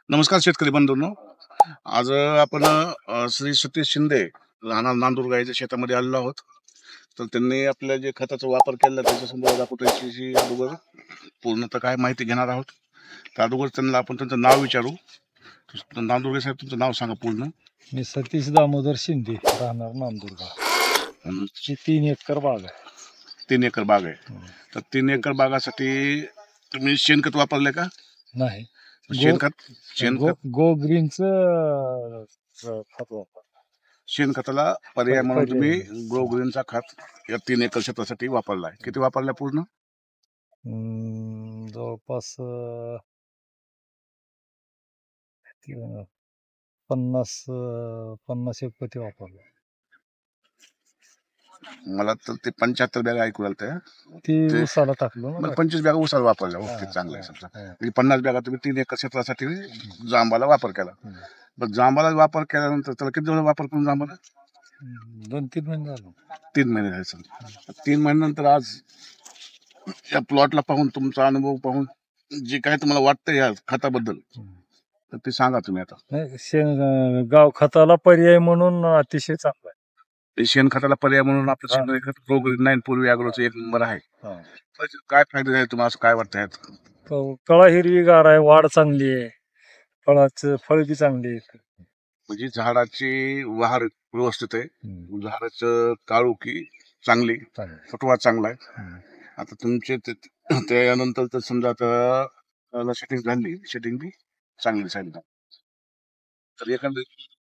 नमस्कार शेतकरी बंधूंनो. आज आपण श्री सतीश शिंदे राहणार नांदुर्गा याच्या शेतामध्ये आलेलो आहोत. तर त्यांनी आपल्या जे खताचा वापर केला त्याच्या संदर्भात आपण त्याची अगोदर पूर्णतः काय माहिती घेणार आहोत. तर अगोदर त्यांना आपण त्यांचं नाव विचारू. नांदुर्गे साहेब, तुमचं नाव सांगा पूर्ण. मी सतीश दामोदर शिंदे, राहणार नांदुर्गा. 3 एकर बाग आहे. 3 एकर बाग आहे. तर 3 एकर बागासाठी तुम्ही शेणखत वापरले का? नाही, शेणखत गो ग्रीनचं खत वापर. शेणखताला पर्याय म्हणून तुम्ही ग्रो ग्रीनचा खत या 3 एकर क्षेत्रासाठी वापरला आहे. किती वापरला पूर्ण? जवळपास 50 एक पती वापरला. मला तर ते 75 बॅग ऐकू आलं ते उसाला टाकलो ना. 25 बॅगा उसाला वापरल्या. ओके, चांगलं आहे. समजा म्हणजे 50 बॅगा तुम्ही 3 एकर क्षेत्रासाठी जांबाला वापर केला. पण जांबाला वापर केल्यानंतर त्याला किती दिवस वापर करून जांबाला? 2-3 महिने झाले. 3 महिने झाले. समजा 3 महिन्यानंतर आज या प्लॉटला पाहून, तुमचा अनुभव पाहून जे काय तुम्हाला वाटतं या खताबद्दल तर ते सांगा तुम्ही. आता गाव खताला पर्याय म्हणून अतिशय चांगला आहे. शेणखताला पर्याय म्हणून आपलं प्रो ग्रीन 9 पूर्वी अॅग्रोचं 1 नंबर आहे. काय फायदे झाले तुम्हाला, असं काय वाटतं? कळा हिरवीगार आहे, वाढ चांगली आहे, फळ बी चांगली आहे. म्हणजे झाडाची वाढ व्यवस्थित आहे, झाडाचं काळोखी चांगली, फुटवा चांगला आहे. आता तुमचे त्यानंतर तर समजा आता सेटिंग झाली, सेटिंग बी चांगली सांगितलं तर एखादं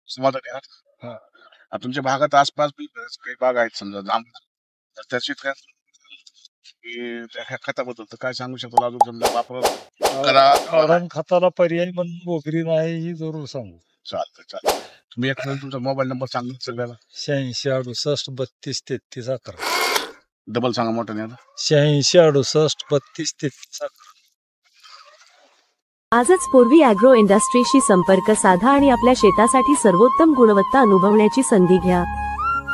समाधानी आहात. तुमच्या भागात आसपास बी काही बाग आहेत समजा जांभळा, त्या शेतकऱ्या त्या खताबद्दल तर काय सांगू शकतो? अजून समजा वापर खताला पर्याय म्हणून गोग्रीन आहे ही जरूर सांगू. चालतं. तुम्ही एखादा तुमचा मोबाईल नंबर सांगा सगळ्याला. 86 68 32 33 11. डबल सांगा मोठ्याने. आता 86 68 32 33 11. आजच पूर्वी अॅग्रो इंडस्ट्रीशी संपर्क साधा आणि आपल्या शेतासाठी सर्वोत्तम गुणवत्ता अनुभवण्याची संधी घ्या.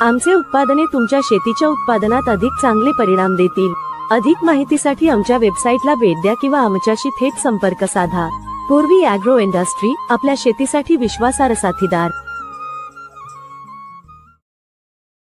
आमचे उत्पादने तुमच्या शेतीच्या उत्पादनात अधिक चांगले परिणाम देतील. अधिक माहितीसाठी आमच्या वेबसाईटला भेट द्या किंवा आमच्याशी थेट संपर्क साधा. पूर्वी अॅग्रो इंडस्ट्री, आपल्या शेतीसाठी विश्वासार्ह साथीदार.